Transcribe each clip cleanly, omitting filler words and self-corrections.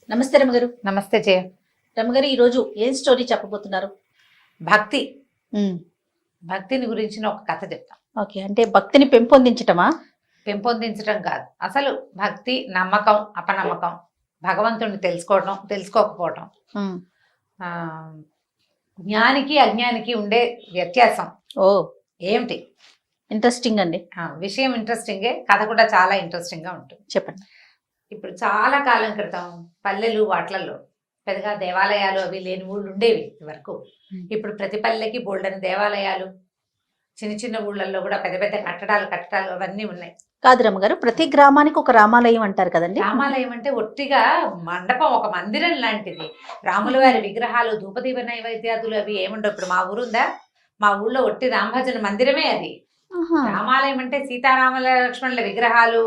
నమస్తే రమగారు. నమస్తే జయ. రమగారు, ఈరోజు ఏం స్టోరీ చెప్పబోతున్నారు? భక్తి భక్తిని గురించిన ఒక కథ చెప్తాం. ఓకే, అంటే భక్తిని పెంపొందించటమా? పెంపొందించడం కాదు, అసలు భక్తి నమ్మకం అపనమ్మకం, భగవంతుడిని తెలుసుకోవటం తెలుసుకోకపోవటం, ఆ జ్ఞానికి అజ్ఞానికి ఉండే వ్యత్యాసం ఓ ఏమిటి? ఇంట్రెస్టింగ్ అండి. విషయం ఇంట్రెస్టింగే, కథ కూడా చాలా ఇంట్రెస్టింగ్ గా ఉంటుంది. చెప్పండి. ఇప్పుడు చాలా కాలం క్రితం పల్లెలు వాట్లల్లో పెద్దగా దేవాలయాలు అవి లేని ఊళ్ళు ఉండేవి వరకు. ఇప్పుడు ప్రతి పల్లెకి బోల్డని దేవాలయాలు, చిన్న చిన్న ఊళ్ళల్లో కూడా పెద్ద పెద్ద కట్టడాలు అవన్నీ ఉన్నాయి. కాదు రమగారు, ప్రతి గ్రామానికి ఒక రామాలయం అంటారు కదండి. రామాలయం అంటే ఒట్టిగా మండపం, ఒక మందిరం లాంటిది. రాముల వారి విగ్రహాలు, ధూపదీప నైవేద్యాదులు అవి ఏముండవు. ఇప్పుడు మా ఊరుందా, మా ఊళ్ళో ఒట్టి రామభజన మందిరమే అది. రామాలయం అంటే సీతారాముల లక్ష్మణుల విగ్రహాలు,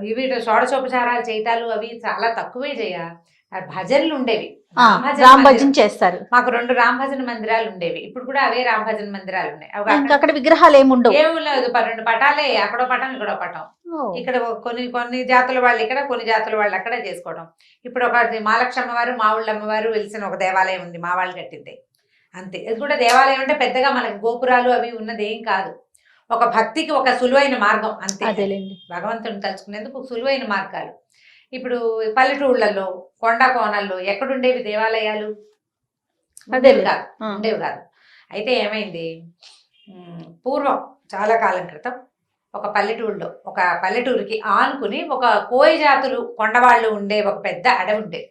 ఇవి షోడశోపచారాలు చేయటాలు అవి చాలా తక్కువే చేయ. భజనలు ఉండేవి, రామభజన చేస్తారు. మాకు 2 రామభజన మందిరాలు ఉండేవి. ఇప్పుడు కూడా అవే రామభజన మందిరాలు ఉన్నాయి. అక్కడ విగ్రహాలు ఏముండవు, ఏమి లేదు. 2 పటాలే, అక్కడో పటం ఇక్కడో పటం. ఇక్కడ కొన్ని జాతుల వాళ్ళు ఇక్కడ, కొన్ని జాతుల వాళ్ళు అక్కడ చేసుకోవడం. ఇప్పుడు ఒక మహాలక్ష్మి వారు, మా ఊళ్ళ అమ్మవారు వెలిసిన ఒక దేవాలయం ఉంది, మా వాళ్ళు కట్టింది అంతే. ఇది కూడా దేవాలయం అంటే పెద్దగా మనకి గోపురాలు అవి ఉన్నది ఏం కాదు. ఒక భక్తికి ఒక సులువైన మార్గం అంతే. భగవంతుని తలుచుకునేందుకు సులువైన మార్గాలు. ఇప్పుడు పల్లెటూళ్ళల్లో కొండ కోణల్లో ఎక్కడుండేవి దేవాలయాలు? ఉండేవి కాదు. అయితే ఏమైంది, పూర్వం చాలా కాలం క్రితం ఒక పల్లెటూరులో, ఒక పల్లెటూరుకి ఆనుకుని ఒక కోయ జాతులు కొండవాళ్ళు ఉండే ఒక పెద్ద అడవి ఉండేది.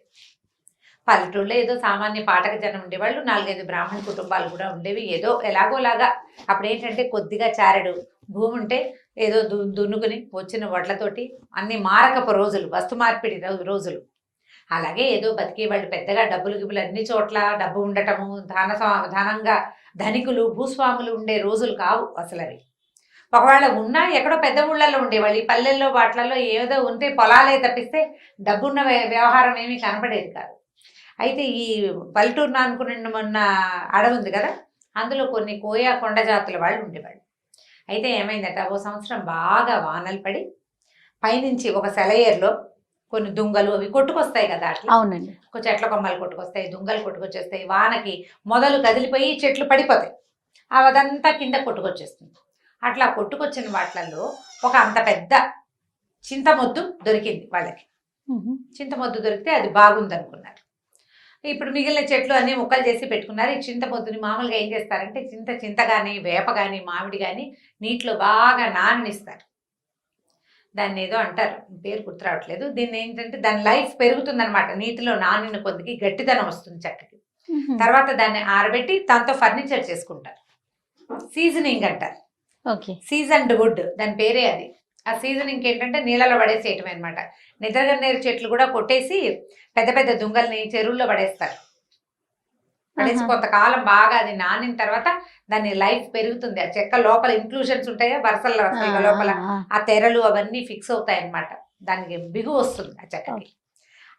పల్లెటూరులో ఏదో సామాన్య పాఠక జనం ఉండేవాళ్ళు, 4-5 బ్రాహ్మణ కుటుంబాలు కూడా ఉండేవి. ఏదో ఎలాగోలాగా అప్పుడు ఏంటంటే కొద్దిగా చారెడు భూమి ఉంటే ఏదో దున్నుకుని వచ్చిన వడ్లతోటి అన్ని మారకపు రోజులు, వస్తు మార్పిడి రోజులు. అలాగే ఏదో బతికేవాళ్ళు. పెద్దగా డబ్బులు గిబ్బులు అన్ని చోట్ల డబ్బు ఉండటము, ధనంగా ధనికులు భూస్వాములు ఉండే రోజులు కావు అసలు అవి. ఒకవేళ ఉన్నా ఎక్కడో పెద్ద ఊళ్ళల్లో ఉండేవాళ్ళు. ఈ పల్లెల్లో వాటిలలో ఏదో ఉంటే పొలాలే తప్పిస్తే డబ్బున్న వ్యవహారం ఏమీ కనపడేది కాదు. అయితే ఈ పల్లెటూరును అనుకున్న మొన్న అడవి ఉంది కదా, అందులో కొన్ని కోయా కొండ జాతుల వాళ్ళు ఉండేవాళ్ళు. అయితే ఏమైందట, ఓ సంవత్సరం బాగా వానలు పడి పైనుంచి ఒక సెలయేరులో కొన్ని దుంగలు అవి కొట్టుకొస్తాయి కదా, అట్లా. అవునండి. చెట్ల కొమ్మలు కొట్టుకొస్తాయి, దుంగలు కొట్టుకొచ్చేస్తాయి. వానకి మొదలు కదిలిపోయి చెట్లు పడిపోతాయి, అదంతా కింద కొట్టుకొచ్చేస్తుంది. అట్లా కొట్టుకొచ్చిన వాటిల్లో ఒక అంత పెద్ద చింతమొద్దు దొరికింది వాళ్ళకి. చింతమొద్దు దొరికితే అది బాగుంది అనుకున్నారు. ఇప్పుడు మిగిలిన చెట్లు అన్ని ముక్కలు చేసి పెట్టుకున్నారు. ఈ చింతమొద్దుని మామూలుగా ఏం చేస్తారంటే చింత కానీ వేప కానీ మామిడి కానీ నీటిలో బాగా నాననిస్తారు. దాన్ని ఏదో అంటారు, పేరు గుర్తు రావట్లేదు. దీన్ని ఏంటంటే దాని లైఫ్ పెరుగుతుందనమాట. నీటిలో నానిన కొద్దికి గట్టిదనం వస్తుంది చెక్కకి. తర్వాత దాన్ని ఆరబెట్టి దాంతో ఫర్నిచర్ చేసుకుంటారు. సీజనింగ్ అంటారు. సీజన్డ్ వుడ్ దాని పేరే అది. ఆ సీజనింగ్ ఏంటంటే నీళ్ళలో పడేసేయటమే అనమాట. నిద్రగన్నేరు చెట్లు కూడా కొట్టేసి పెద్ద పెద్ద దుంగల్ని చెరువుల్లో పడేస్తారు. పడేసి కొంతకాలం బాగా అది నానిన తర్వాత దాని లైఫ్ పెరుగుతుంది. ఆ చెక్క లోపల ఇంక్లూషన్స్ ఉంటాయి, వరుసల లోపల ఆ తెరలు అవన్నీ ఫిక్స్ అవుతాయి అన్నమాట. దానికి బిగు వస్తుంది ఆ చెక్కకి.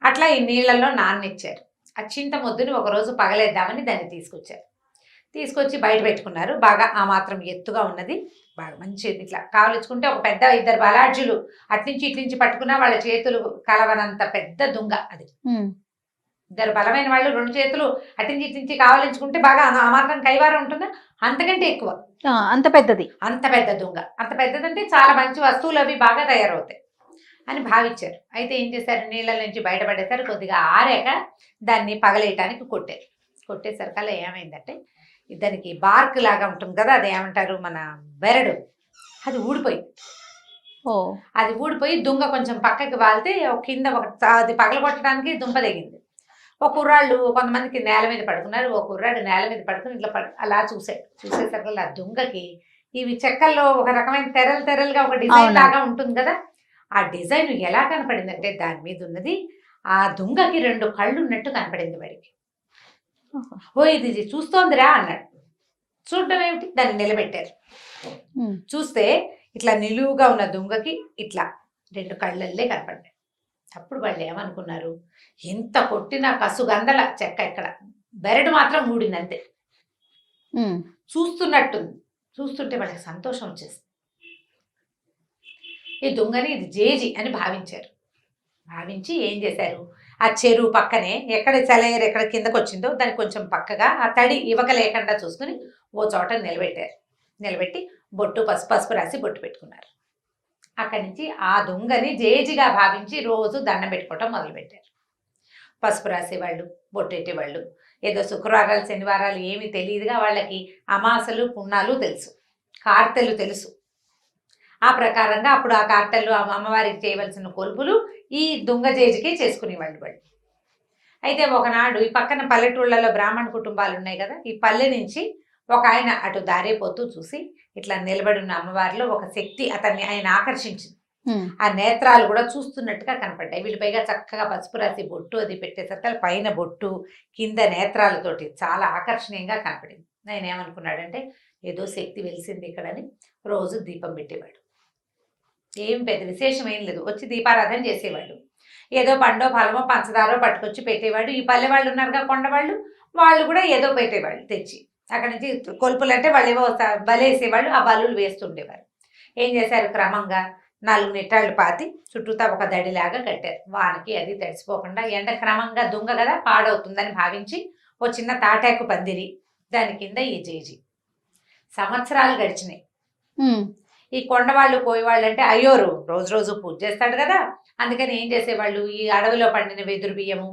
అట్లా ఈ నీళ్ళల్లో నాననిచ్చారు. ఆ చింతమొద్దుని ఒకరోజు పగలేద్దామని దాన్ని తీసుకొచ్చి బయట పెట్టుకున్నారు. బాగా ఆ మాత్రం ఎత్తుగా ఉన్నది, బాగా మంచిది. ఇట్లా కావలించుకుంటే ఒక పెద్ద 2 బలాఢ్యులు అట్నుంచి ఇట్నుంచి పట్టుకున్నా వాళ్ళ చేతులు కలవనంత పెద్ద దుంగ అది. 2 బలమైన వాళ్ళు 2 చేతులు అట్నుంచి ఇట్నుంచి కావలించుకుంటే బాగా ఆ మాత్రం కైవారం ఉంటుందా, అంతకంటే ఎక్కువ. అంత పెద్దది, అంత పెద్ద దుంగ. అంత పెద్దదంటే చాలా మంచి వస్తువులు అవి బాగా తయారవుతాయి అని భావించారు. అయితే ఏం చేశారు, నీళ్ళ నుంచి బయటపడేసారు. కొద్దిగా ఆరాక దాన్ని పగలేయటానికి కొట్టేసరికల్లా ఏమైందంటే దానికి బార్క్ లాగా ఉంటుంది కదా, అది ఏమంటారు మన బెరడు, అది ఊడిపోయింది. అది ఊడిపోయి దుంగ కొంచెం పక్కకి వాలితే కింద అది పగలగొట్టడానికి దుంప తెగింది. ఒక కుర్రాళ్ళు కొంతమందికి నేల మీద పడుకున్నారు. ఒక కుర్రాడు నేల మీద పడుకుని ఇట్లా అలా చూసేసరికి ఆ దుంగకి ఇవి చెక్కల్లో ఒక రకమైన తెరలుగా ఒక డిజైన్ లాగా ఉంటుంది కదా, ఆ డిజైన్ ఎలా కనపడిందంటే దాని మీద ఉన్నది ఆ దుంగకి 2 కళ్ళు ఉన్నట్టు కనపడింది వాడికి. ఓ ఇది చూస్తోందిరా అన్నాడు. చూడటం ఏమిటి, దాన్ని నిలబెట్టారు. చూస్తే ఇట్లా నిలువుగా ఉన్న దుంగకి ఇట్లా 2 కళ్ళల్లే కనపడ్డాయి. అప్పుడు వాళ్ళు ఏమనుకున్నారు, ఎంత కొట్టినా కసుగందల చెక్క ఇక్కడ, బెరడు మాత్రం ఊడిందంతే. చూస్తుంటే వాళ్ళకి సంతోషం వచ్చేసింది. ఈ దొంగని ఇది జేజి అని భావించారు. భావించి ఏం చేశారు, ఆ చెరువు పక్కనే ఎక్కడ సెలయేరు ఎక్కడ కిందకు వచ్చిందో దానికి కొంచెం పక్కగా ఆ తడి ఇవక లేకుండా చూసుకుని ఓ చోట నిలబెట్టారు. నిలబెట్టి బొట్టు పసుపు రాసి బొట్టు పెట్టుకున్నారు. అక్కడి నుంచి ఆ దొంగని జేజిగా భావించి రోజు దండం పెట్టుకోవటం మొదలుపెట్టారు. పసుపు రాసేవాళ్ళు, బొట్టెట్టేవాళ్ళు. ఏదో శుక్రవారాలు శనివారాలు ఏమీ తెలియదుగా వాళ్ళకి అమాసలు పుణ్యాలు తెలుసు, కార్తెలు తెలుసు. ఆ ప్రకారంగా అప్పుడు ఆ కార్తెలు అమ్మవారికి చేయవలసిన కొలుపులు ఈ దొంగ జేజికే చేసుకునేవాళ్ళు వాళ్ళు. అయితే ఒకనాడు ఈ పక్కన పల్లెటూళ్ళలో బ్రాహ్మణ కుటుంబాలు ఉన్నాయి కదా, ఈ పల్లె నుంచి ఒక ఆయన అటు దారేపోతూ చూసి ఇట్లా నిలబడి ఉన్న అమ్మవారిలో ఒక శక్తి ఆయన ఆకర్షించింది. ఆ నేత్రాలు కూడా చూస్తున్నట్టుగా కనపడ్డాయి. వీళ్ళు పైగా చక్కగా పసుపు రాసి బొట్టు అది పెట్టేసరికి పైన బొట్టు కింద నేత్రాలతోటి చాలా ఆకర్షణీయంగా కనపడింది. ఆయన ఏమనుకున్నాడంటే ఏదో శక్తి వెలిసింది ఇక్కడని రోజు దీపం పెట్టేవాడు. ఏం పెద్ద విశేషం ఏం లేదు, వచ్చి దీపారాధన చేసేవాడు. ఏదో పండో ఫలమో పంచదారో పట్టుకొచ్చి పెట్టేవాడు. ఈ పల్లె వాళ్ళు ఉన్నారుగా కొండవాళ్ళు, వాళ్ళు కూడా ఏదో పెట్టేవాళ్ళు తెచ్చి. అక్కడి నుంచి కొలుపులు అంటే వాళ్ళు ఏవో బలేసేవాళ్ళు, ఆ బలులు వేస్తుండేవారు. ఏం చేశారు, క్రమంగా 4 నిట్టాళ్ళు పాతి చుట్టూతా ఒక దడిలాగా కట్టారు. వానకి అది తడిసిపోకుండా, ఎండ క్రమంగా దుంగ కదా పాడవుతుందని భావించి ఓ చిన్న తాటాకు పందిరి, దాని కింద ఈ జేజి. సంవత్సరాలు గడిచినాయి. ఈ కొండవాళ్ళు కోయవాళ్ళు అంటే అయ్యోరు రోజు రోజు పూజ చేస్తాడు కదా, అందుకని ఏం చేసేవాళ్ళు, ఈ అడవిలో పండిన వెదురు బియ్యము,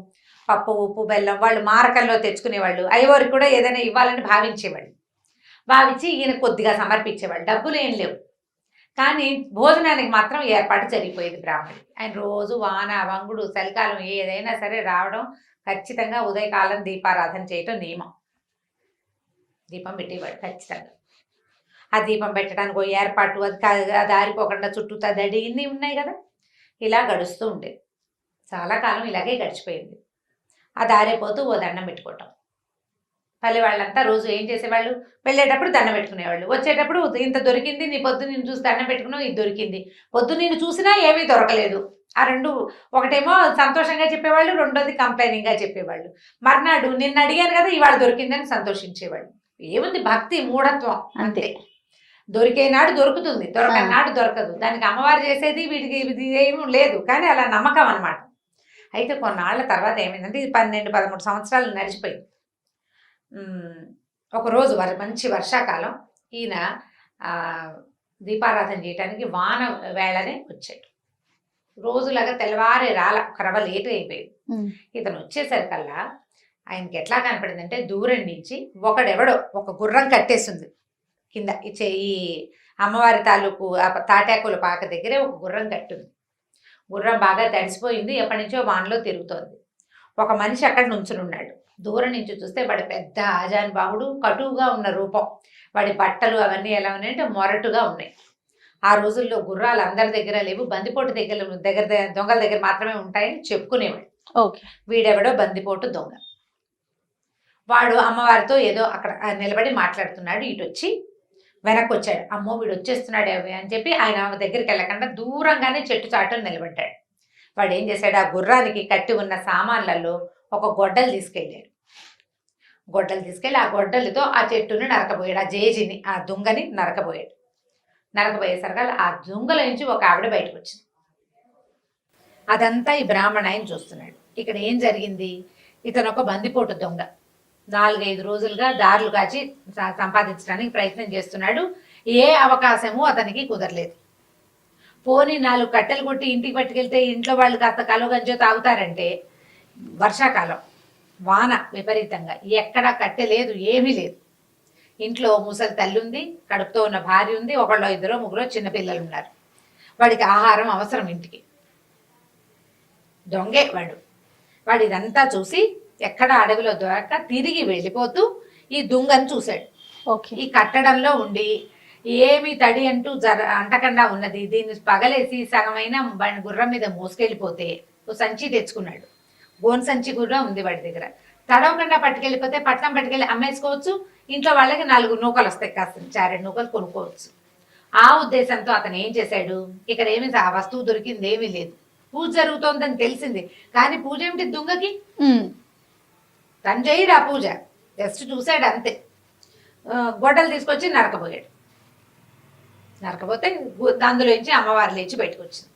పప్పు, ఉప్పు, బెల్లం వాళ్ళు మారకల్లో తెచ్చుకునేవాళ్ళు. అయ్యవారికి కూడా ఏదైనా ఇవ్వాలని భావించేవాళ్ళు. భావించి ఈయన కొద్దిగా సమర్పించేవాళ్ళు. డబ్బులు ఏం లేవు, కానీ భోజనానికి మాత్రం ఏర్పాటు జరిగిపోయేది బ్రాహ్మణుడి. ఆయన రోజు వాన వంగుడు చలికాలం ఏదైనా సరే రావడం, ఖచ్చితంగా ఉదయకాలం దీపారాధన చేయటం నియమం. దీపం పెట్టేవాడు ఖచ్చితంగా. ఆ దీపం పెట్టడానికి ఓ ఏర్పాటు, అది ఆరిపోకుండా చుట్టూతా దడి ఇన్ని ఉన్నాయి కదా, ఇలా గడుస్తూ ఉండేది. చాలా కాలం ఇలాగే గడిచిపోయింది. ఆ దారిపోతూ ఓ దండం పెట్టుకోవటం. పల్లె వాళ్ళంతా రోజు ఏం చేసేవాళ్ళు, వెళ్ళేటప్పుడు దండం పెట్టుకునేవాళ్ళు, వచ్చేటప్పుడు ఇంత దొరికింది, నీ పొద్దు నేను చూసి దండం పెట్టుకున్నావు, ఇది దొరికింది. పొద్దు నేను చూసినా ఏమీ దొరకలేదు. ఆ రెండు, ఒకటేమో సంతోషంగా చెప్పేవాళ్ళు, రెండోది కంప్లైనింగ్గా చెప్పేవాళ్ళు. మర్నాడు నిన్ను అడిగాను కదా ఇవాళ దొరికిందని సంతోషించేవాళ్ళు. ఏముంది, భక్తి మూఢత్వం అంతే. దొరికే నాడు దొరుకుతుంది, దొరకని నాడు దొరకదు. దానికి అమ్మవారు చేసేది వీటికి ఇది ఏమీ లేదు, కానీ అలా నమ్మకం అనమాట. అయితే కొన్నాళ్ళ తర్వాత ఏమైందంటే, ఇది 12-13 సంవత్సరాలు నడిచిపోయింది. ఒకరోజు మంచి వర్షాకాలం, ఈయన దీపారాధన చేయడానికి వాన వేళనే వచ్చాడు. రోజులాగా తెల్లవారే కరవ లేట్ అయిపోయింది. ఇతను వచ్చేసరికల్లా ఆయనకి ఎట్లా కనపడిందంటే, దూరం నుంచి ఒకడెవడో ఒక గుర్రం కట్టేసింది కింద. ఈ అమ్మవారి తాలూకు తాటాకుల పాక దగ్గరే ఒక గుర్రం కట్టుంది. గుర్రం బాగా తడిసిపోయింది, ఎప్పటి నుంచో వానలో తిరుగుతోంది. ఒక మనిషి అక్కడ నుంచుని ఉన్నాడు. దూరం నుంచి చూస్తే వాడి పెద్ద ఆజానుబాహుడు, కటువుగా ఉన్న రూపం. వాడి బట్టలు అవన్నీ ఎలా ఉన్నాయంటే మొరటుగా ఉన్నాయి. ఆ రోజుల్లో గుర్రాలు అందరి దగ్గర లేవు, బందిపోటు దగ్గర దొంగల దగ్గర మాత్రమే ఉంటాయని చెప్పుకునేవాడు. వీడెవడో బందిపోటు దొంగ. వాడు అమ్మవారితో ఏదో అక్కడ నిలబడి మాట్లాడుతున్నాడు. ఇటు వచ్చి వెనక్కి వచ్చాడు. అమ్మో వీడు వచ్చేస్తున్నాడు అని చెప్పి ఆయన ఆమె దగ్గరికి వెళ్ళకుండా దూరంగానే చెట్టు చాటును నిలబడ్డాడు. వాడు ఏం చేశాడు, ఆ గుర్రానికి కట్టి ఉన్న సామాన్లలో ఒక గొడ్డలు తీసుకెళ్ళాడు. గొడ్డలు తీసుకెళ్ళి ఆ గొడ్డలతో ఆ చెట్టుని నరకబోయాడు. ఆ జేజిని, ఆ దుంగని నరకబోయాడు. నరకబోయేసరికి ఆ దుంగల నుంచి ఒక ఆవిడ బయటకు వచ్చింది. అదంతా ఈ బ్రాహ్మణ ఆయన చూస్తున్నాడు. ఇక్కడ ఏం జరిగింది, ఇతను ఒక బందిపోటు దొంగ. 4-5 రోజులుగా దారులు కాచి సంపాదించడానికి ప్రయత్నం చేస్తున్నాడు. ఏ అవకాశము అతనికి కుదరలేదు. పోనీ 4 కట్టెలు కొట్టి ఇంటికి పట్టుకెళ్తే ఇంట్లో వాళ్ళు కాస్త కలుగంజో తాగుతారంటే, వర్షాకాలం వాన విపరీతంగా, ఎక్కడ కట్టె లేదు, ఏమీ లేదు. ఇంట్లో ముసలి తల్లి ఉంది, కడుపుతో ఉన్న భార్య ఉంది, 1-2-3 చిన్నపిల్లలు ఉన్నారు. వాడికి ఆహారం అవసరం ఇంటికి. దొంగే వాడు ఇదంతా చూసి ఎక్కడ అడవిలో దొరక్క తిరిగి వెళ్ళిపోతూ ఈ దుంగను చూశాడు. ఈ కట్టడంలో ఉండి ఏమి తడి అంటూ అంటకుండా ఉన్నది, దీన్ని పగలేసి సగమైన గుర్రం మీద మోసుకెళ్ళిపోతే ఓ సంచి తెచ్చుకున్నాడు. గోన్ సంచి కూడా ఉంది వాడి దగ్గర. తడవకుండా పట్టుకెళ్ళిపోతే పట్నం పట్టుకెళ్ళి అమ్మేసుకోవచ్చు, ఇంట్లో వాళ్ళకి 4 నూకలు వస్తాయి, కాస్త 4 నూకలు కొనుక్కోవచ్చు. ఆ ఉద్దేశంతో అతను ఏం చేశాడు, ఇక్కడ ఏమి ఆ వస్తువు దొరికింది ఏమీ లేదు, పూజ జరుగుతోందని తెలిసింది, కానీ పూజ ఏమిటి దుంగకి, తను చేయడు ఆ పూజ, జస్ట్ చూశాడు అంతే. గొడ్డలు తీసుకొచ్చి నరకబోయాడు. నరకపోతే అందులోంచి అమ్మవారు లేచి బయటకు వచ్చింది.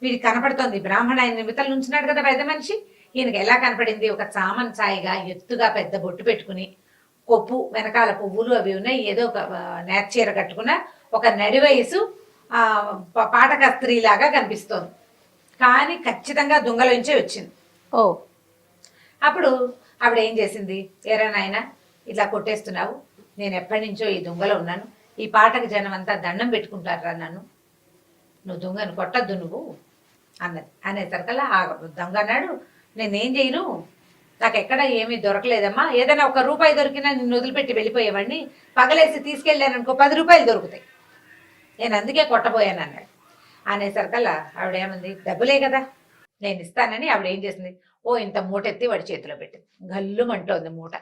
వీడికి కనపడుతోంది. బ్రాహ్మణ ఆయన నిమిత్తలు ఉంచున్నాడు కదా పెద్ద మనిషి. ఈయనకి ఎలా కనపడింది? ఒక చామన్ ఛాయగా ఎత్తుగా పెద్ద బొట్టు పెట్టుకుని, కొప్పు వెనకాల పువ్వులు అవి ఉన్నాయి, ఏదో ఒక నేర్చీర కట్టుకున్న ఒక నడి వయసు పాటక స్త్రీలాగా కనిపిస్తోంది. కానీ ఖచ్చితంగా దొంగలోంచే వచ్చింది. ఓ అప్పుడు ఆవిడ ఏం చేసింది? ఏరా నాయన ఇట్లా కొట్టేస్తున్నావు, నేను ఎప్పటి నుంచో ఈ దొంగలో ఉన్నాను, ఈ పాటక జనం అంతా దండం పెట్టుకుంటారా నన్ను, నువ్వు దొంగను కొట్టద్దు నువ్వు అన్నది. అనేసరికల్లా ఆ దొంగ అన్నాడు, నేనేం చేయను, నాకు ఎక్కడ ఏమీ దొరకలేదమ్మా, ఏదైనా ఒక రూపాయి దొరికినా నిన్ను వదిలిపెట్టి వెళ్ళిపోయేవాడిని, పగలేసి తీసుకెళ్ళాను అనుకో 10 రూపాయలు దొరుకుతాయి, నేను అందుకే కొట్టబోయాను అన్నాడు. అనేసరికల్లా ఆవిడేమంది, డబ్బులే కదా నేను ఇస్తానని ఆవిడ ఏం చేసింది, ఓ ఇంత మూట ఎత్తి వాడి చేతిలో పెట్టింది. గల్లుమంటోంది మూట.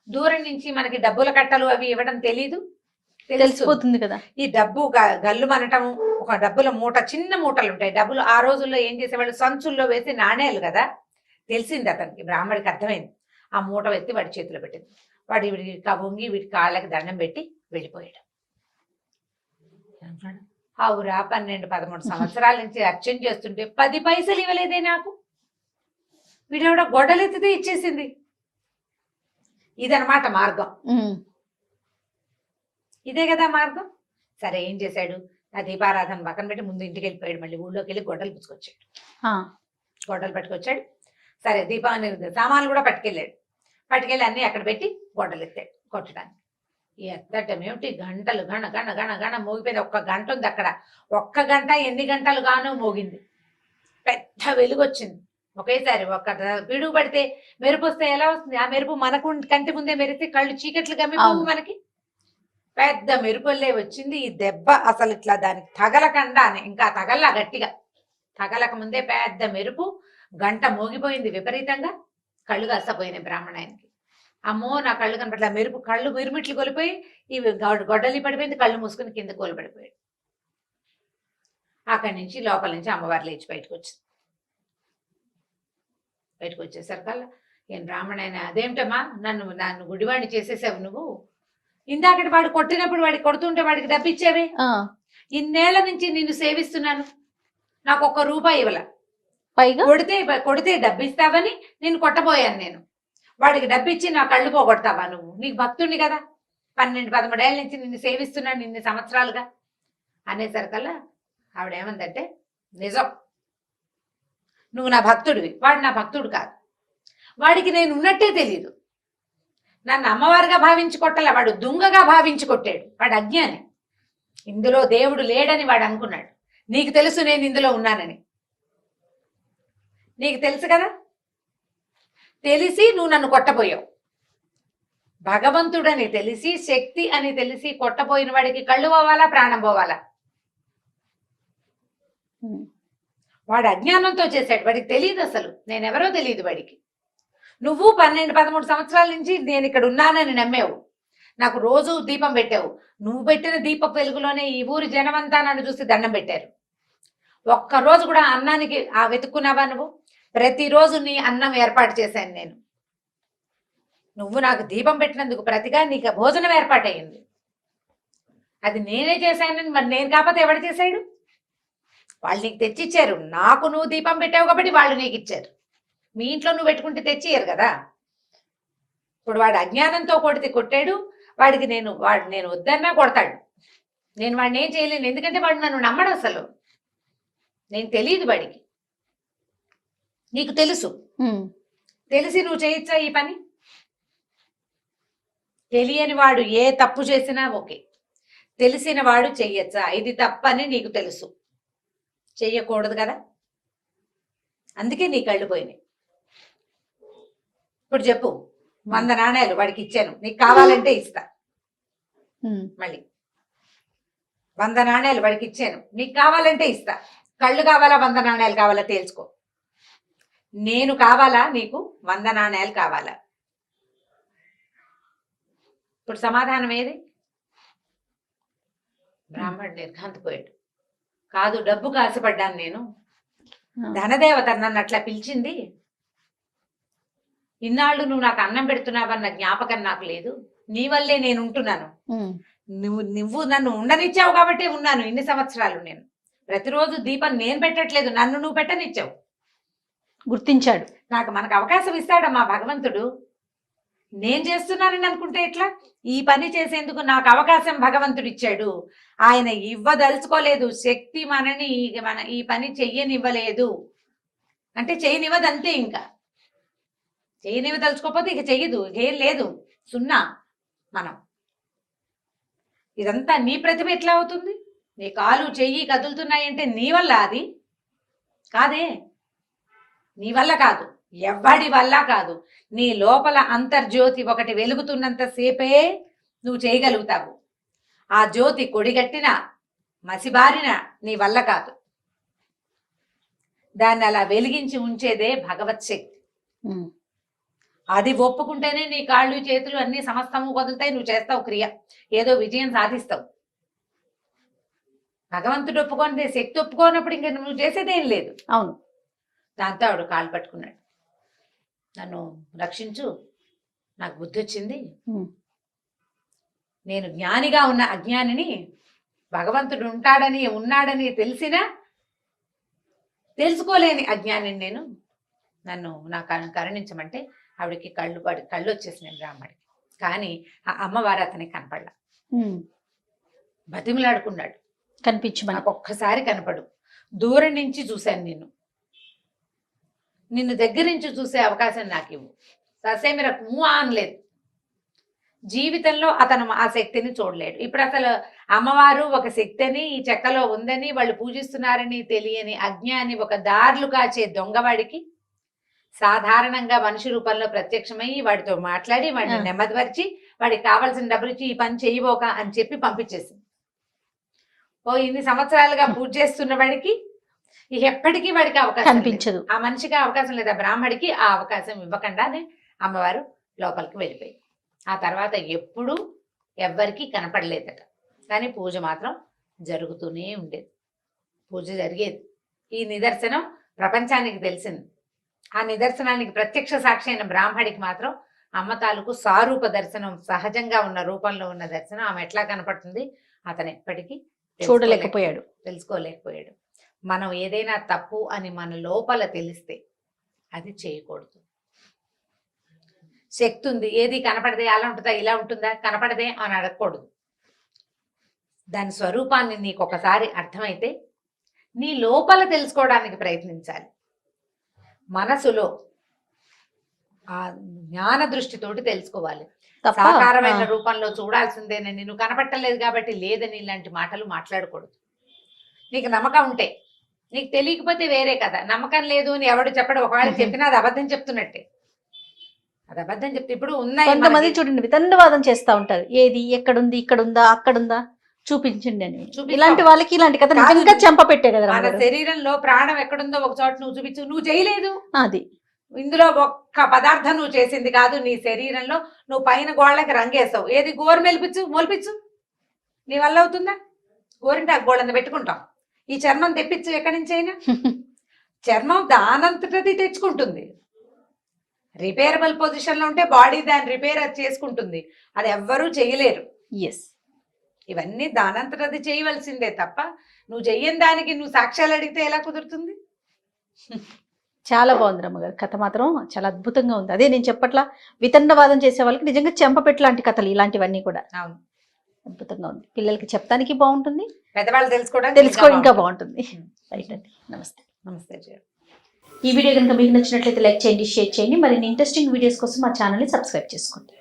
దూరం నుంచి మనకి డబ్బుల కట్టలు అవి ఇవ్వడం తెలీదు, తెలిసిపోతుంది కదా. ఈ డబ్బు గల్లు మనటం, ఒక డబ్బుల మూట, చిన్న మూటలు ఉంటాయి డబ్బులు. ఆ రోజుల్లో ఏం చేసేవాళ్ళు, సంచుల్లో వేసి నాణేలు కదా. తెలిసింది అతనికి, బ్రాహ్మడికి అర్థమైంది. ఆ మూట ఎత్తి వాడి చేతిలో పెట్టింది. వాడి వీడికి వంగి వీడి కాళ్ళకి దండం పెట్టి వెళ్ళిపోయాడు. అవురా 12-13 సంవత్సరాల నుంచి అర్చన చేస్తుంటే 10 పైసలు ఇవ్వలేదే నాకు, వీడెవడ గొడ్డలెత్తితే ఇచ్చేసింది. ఇదనమాట మార్గం. ఇదే కదా మార్గం. సరే ఏం చేశాడు, ఆ దీపారాధన పక్కన పెట్టి ముందు ఇంటికి వెళ్ళిపోయాడు. మళ్ళీ ఊళ్ళోకి వెళ్ళి గొడ్డలు పుచ్చుకొచ్చాడు. గొడ్డలు పట్టుకొచ్చాడు. సరే దీపాన్ని సామాన్లు కూడా పట్టుకెళ్ళాడు. పట్టుకెళ్ళి అన్ని అక్కడ పెట్టి గొడ్డలు ఎత్తాడు కొట్టడానికి. ఎత్తటం ఏమిటి, గంటలు గణ గణ గణ గణ మోగిపోయింది. 1 గంట ఉంది అక్కడ. 1 గంట ఎన్ని గంటలు గానో మోగింది. పెద్ద వెలుగు వచ్చింది ఒకేసారి. ఒక పిడుగు పడితే మెరుపు వస్తే ఎలా వస్తుంది, ఆ మెరుపు మనకు కంటి ముందే మెరిస్తే కళ్ళు చీకట్లు గమ్మిపోవు మనకి. పెద్ద మెరుపుల్లే వచ్చింది. ఈ దెబ్బ అసలు ఇట్లా దానికి తగలకుండా, ఇంకా తగల్లా గట్టిగా తగలక ముందే పెద్ద మెరుపు, గంట మోగిపోయింది విపరీతంగా. కళ్ళు కాస్తపోయినాయి బ్రాహ్మణాయనకి. అమ్మో నా కళ్ళు కనపట్ల, మెరుపు కళ్ళు మిరుమిట్లు కొలిపోయి ఇవి గొడ్డలి పడిపోయింది. కళ్ళు మూసుకుని కింద కోలిపడిపోయాడు. అక్కడి నుంచి లోపల నుంచి అమ్మవారు లేచి బయటకు వచ్చింది. బయటకు వచ్చేసరికల్లా, ఏం బ్రాహ్మణాయన అదేమిటమ్మా, నన్ను గుడివాడిని చేసేసావు నువ్వు, ఇందాకటి వాడు కొట్టినప్పుడు వాడికి కొడుతుంటే వాడికి డబ్బిచ్చావే, ఇన్నేళ్ల నుంచి నిన్ను సేవిస్తున్నాను, నాకు 1 రూపాయి ఇవ్వల, పైగా కొడితే డబ్బిస్తావని నేను కొట్టబోయాను, నేను వాడికి డబ్బిచ్చి నా కళ్ళు పోగొడతావా నువ్వు, నీకు భక్తుడిని కదా, 12-13 ఏళ్ళ నుంచి నిన్ను సేవిస్తున్నాను ఇన్ని సంవత్సరాలుగా అనేసరికల్లా ఆవిడేమందంటే, నిజం, నువ్వు నా భక్తుడివి, వాడు నా భక్తుడు కాదు, వాడికి నేను ఉన్నట్టే తెలీదు, నన్ను అమ్మవారిగా భావించి కొట్టలే, వాడు దొంగగా భావించి కొట్టాడు, వాడు అజ్ఞాని, ఇందులో దేవుడు లేడని వాడు అనుకున్నాడు, నీకు తెలుసు నేను ఇందులో ఉన్నానని, నీకు తెలుసు కదా, తెలిసి నువ్వు నన్ను కొట్టబోయావు, భగవంతుడని తెలిసి శక్తి అని తెలిసి కొట్టబోయిన వాడికి కళ్ళు పోవాలా ప్రాణం పోవాలా, వాడు అజ్ఞానంతో చేశాడు, వాడికి తెలియదు అసలు నేనెవరో తెలియదు వాడికి. నువ్వు 12-13 సంవత్సరాల నుంచి నేను ఇక్కడ ఉన్నానని నమ్మావు, నాకు రోజు దీపం పెట్టావు, నువ్వు పెట్టిన దీప వెలుగులోనే ఈ ఊరి జనమంతా నన్ను చూసి దండం పెట్టారు, ఒక్కరోజు కూడా అన్నానికి వెతుక్కున్నావా నువ్వు, ప్రతిరోజు నీ అన్నం ఏర్పాటు చేశాను నేను, నువ్వు నాకు దీపం పెట్టినందుకు ప్రతిగా నీకు భోజనం ఏర్పాటయ్యింది, అది నేనే చేశానని మరి నేను కాకపోతే ఎవడు చేశాడు, వాళ్ళు నీకు తెచ్చిచ్చారు, నాకు నువ్వు దీపం పెట్టావు కాబట్టి వాళ్ళు నీకు ఇచ్చారు, మీ ఇంట్లో నువ్వు పెట్టుకుంటే తెచ్చియ్యరు కదా. ఇప్పుడు వాడు అజ్ఞానంతో కొట్టాడు, వాడికి నేను వద్దన్నా కొడతాడు, నేను వాడిని ఏం చేయలేను, ఎందుకంటే వాడు నన్ను నమ్మడు అసలు, నేను తెలియదు వాడికి, నీకు తెలుసు, తెలిసి నువ్వు చేయొచ్చా ఈ పని, తెలియని వాడు ఏ తప్పు చేసినా ఓకే, తెలిసిన వాడు చెయ్యొచ్చా, ఇది తప్పని నీకు తెలుసు, చెయ్యకూడదు కదా, అందుకే నీ కళ్ళు పోయినాయి. ఇప్పుడు చెప్పు, 100 నాణేలు వాడికి ఇచ్చాను, నీకు కావాలంటే ఇస్తా, మళ్ళీ 100 నాణేలు వాడికి ఇచ్చాను, నీకు కావాలంటే ఇస్తా, కళ్ళు కావాలా 100 నాణేలు కావాలా తేల్చుకో, నేను కావాలా నీకు 100 నాణేలు కావాలా, ఇప్పుడు సమాధానం ఏది? బ్రాహ్మణుడు నిర్ఘాంతపోయాడు. కాదు, డబ్బుకు ఆశపడ్డాను నేను, ధనదేవత నన్ను అట్లా పిలిచింది, ఇన్నాళ్ళు నువ్వు నాకు అన్నం పెడుతున్నావన్న జ్ఞాపకం నాకు లేదు, నీ వల్లే నేను ఉంటున్నాను, నువ్వు నన్ను ఉండనిచ్చావు కాబట్టి ఉన్నాను ఇన్ని సంవత్సరాలు, నేను ప్రతిరోజు దీపం నేను పెట్టట్లేదు, నన్ను నువ్వు పెట్టనిచ్చావు. గుర్తించాడు. మనకు అవకాశం ఇస్తాడమ్మా భగవంతుడు. నేను చేస్తున్నానని అనుకుంటే ఎట్లా? ఈ పని చేసేందుకు నాకు అవకాశం భగవంతుడు ఇచ్చాడు. ఆయన ఇవ్వదలుచుకోలేదు, శక్తి మనని ఈ పని చెయ్యనివ్వలేదు అంటే చెయ్యనివ్వదు అంతే. ఇంకా చెయ్యనివ్వదలుచుకోకపోతే ఇక చెయ్యదు, ఏం లేదు, సున్నా. మనం ఇదంతా నీ ప్రతిభ ఎట్లా అవుతుంది? నీ కాలు చెయ్యి కదులుతున్నాయంటే నీ వల్ల? అది కాదే, నీ వల్ల కాదు, ఎవ్వడి వల్ల కాదు. నీ లోపల అంతర్జ్యోతి ఒకటి వెలుగుతున్నంత సేపే నువ్వు చేయగలుగుతావు. ఆ జ్యోతి కొడిగట్టిన మసిబారిన నీ వల్ల కాదు. దాన్ని అలా వెలిగించి ఉంచేదే భగవత్ శక్తి. అది ఒప్పుకుంటేనే నీ కాళ్ళు చేతులు అన్ని సమస్తము వదులుతాయి, నువ్వు చేస్తావు క్రియ, ఏదో విజయం సాధిస్తావు. భగవంతుడు ఒప్పుకొని శక్తి ఒప్పుకోనప్పుడు ఇంకా నువ్వు చేసేదేం లేదు. అవును. దాంతో ఆవిడ కాళ్ళు పట్టుకున్నాడు, నన్ను రక్షించు, నాకు బుద్ధి వచ్చింది, నేను జ్ఞానిగా ఉన్న అజ్ఞానిని భగవంతుడు ఉన్నాడని తెలిసినా తెలుసుకోలేని అజ్ఞానిని నేను, నన్ను కరుణించమంటే ఆవిడకి కళ్ళు వచ్చేసినాయి బ్రాహ్మడికి. కానీ ఆ అమ్మవారు అతనికి కనపడలా. బతిమలాడుకున్నాడు, కనిపించమని. నాకు ఒక్కసారి కనపడు, దూరం నుంచి చూశాను నిన్ను దగ్గర నుంచి చూసే అవకాశం నాకు ఇవ్వు. ససేమిరకు అనలేదు. జీవితంలో అతను ఆ శక్తిని చూడలేడు. ఇప్పుడు అసలు అమ్మవారు ఒక శక్తిని ఈ చెక్కలో ఉందని వాళ్ళు పూజిస్తున్నారని తెలియని అజ్ఞాని, ఒక దారులు కాచే దొంగవాడికి సాధారణంగా మనిషి రూపంలో ప్రత్యక్షమై వాడితో మాట్లాడి వాడిని నెమ్మదిపరిచి వాడికి కావాల్సిన డబ్బులు ఇచ్చి ఈ పని చేయబోక అని చెప్పి పంపించేసింది. ఇన్ని సంవత్సరాలుగా పూజ చేస్తున్న వాడికి ఎప్పటికీ వాడికి అవకాశం కనిపించదు. ఆ మనిషికి అవకాశం లేదా, బ్రాహ్మడికి ఆ అవకాశం ఇవ్వకుండానే అమ్మవారు లోపలికి వెళ్ళిపోయి ఆ తర్వాత ఎప్పుడూ ఎవ్వరికీ కనపడలేదట. కానీ పూజ మాత్రం జరుగుతూనే ఉండేది, పూజ జరిగేది. ఈ నిదర్శనం ప్రపంచానికి తెలిసింది. ఆ నిదర్శనానికి ప్రత్యక్ష సాక్షి అయిన బ్రాహ్మడికి మాత్రం అమ్మ తాలూకు సారూప దర్శనం, సహజంగా ఉన్న రూపంలో ఉన్న దర్శనం ఆమె ఎట్లా కనపడుతుంది అతను ఎప్పటికీ చూడలేకపోయాడు, తెలుసుకోలేకపోయాడు. మనం ఏదైనా తప్పు అని మన లోపల తెలిస్తే అది చేయకూడదు. శక్తి ఉంది, ఏది కనపడదే అలా ఉంటుందా ఇలా ఉంటుందా కనపడదే అని అడగకూడదు. దాని స్వరూపాన్ని నీకు ఒకసారి అర్థమైతే నీ లోపల తెలుసుకోవడానికి ప్రయత్నించాలి. మనసులో ఆ జ్ఞాన దృష్టితోటి తెలుసుకోవాలి. సాకారమైన రూపంలో చూడాల్సిందేనని, నువ్వు కనపట్టలేదు కాబట్టి లేదని ఇలాంటి మాటలు మాట్లాడకూడదు. నీకు నమ్మకం ఉంటే, నీకు తెలియకపోతే వేరే కదా. నమ్మకం లేదు అని ఎవడు చెప్పడు, ఒకవేళ చెప్పినా అది అబద్ధం చెప్తున్నట్టే. అది అబద్ధం చెప్తే ఇప్పుడు ఉన్నాయి. కొంతమంది చూడండి వితండవాదం చేస్తా ఉంటారు, ఏది ఎక్కడుంది, ఇక్కడుందా అక్కడుందా చూపించండి అని. ఇలాంటి వాళ్ళకి ఇలాంటి కథ నిజంగా చెంప పెట్టే కదా. మన శరీరంలో ప్రాణం ఎక్కడుందో ఒక చోట నువ్వు చూపించు, నువ్వు చేయలేదు. అది ఇందులో ఒక్క పదార్థం నువ్వు చేసింది కాదు. నీ శరీరంలో నువ్వు పైన గోళ్ళకి రంగేస్తావు, ఏది గోరు మొలిపించు, నీ వల్ల అవుతుందా? గోరింటాకు గోళ్ళని పెట్టుకుంటాం, ఈ చర్మం తెప్పించు ఎక్కడి నుంచి అయినా. చర్మం దానంతటది తెచ్చుకుంటుంది. రిపేరబుల్ పొజిషన్ లో ఉంటే బాడీ దాన్ని రిపేర్ చేసుకుంటుంది, అది ఎవ్వరూ చేయలేరు. ఇవన్నీ దానంతటది చేయవలసిందే తప్ప నువ్వు చెయ్యని దానికి నువ్వు సాక్ష్యాలు అడిగితే ఎలా కుదురుతుంది? చాలా బాగుంది రమ్మగారు, కథ మాత్రం చాలా అద్భుతంగా ఉంది. అదే నేను చెప్పట్లా, వితండవాదం చేసే వాళ్ళకి నిజంగా చెంపపెట్టు లాంటి కథలు ఇలాంటివన్నీ కూడా అవును, అద్భుతంగా ఉంది. పిల్లలకి చెప్తానికి బాగుంటుంది, పెద్దవాళ్ళు తెలుసుకోవడం ఇంకా బాగుంటుంది. రైట్ అండి, నమస్తే. నమస్తే. ఈ వీడియో కనుక మీకు నచ్చినట్లయితే లైక్ చేయండి, షేర్ చేయండి. మరిన్ని ఇంట్రెస్టింగ్ వీడియోస్ కోసం మా ఛానల్ని సబ్స్క్రైబ్ చేసుకోండి.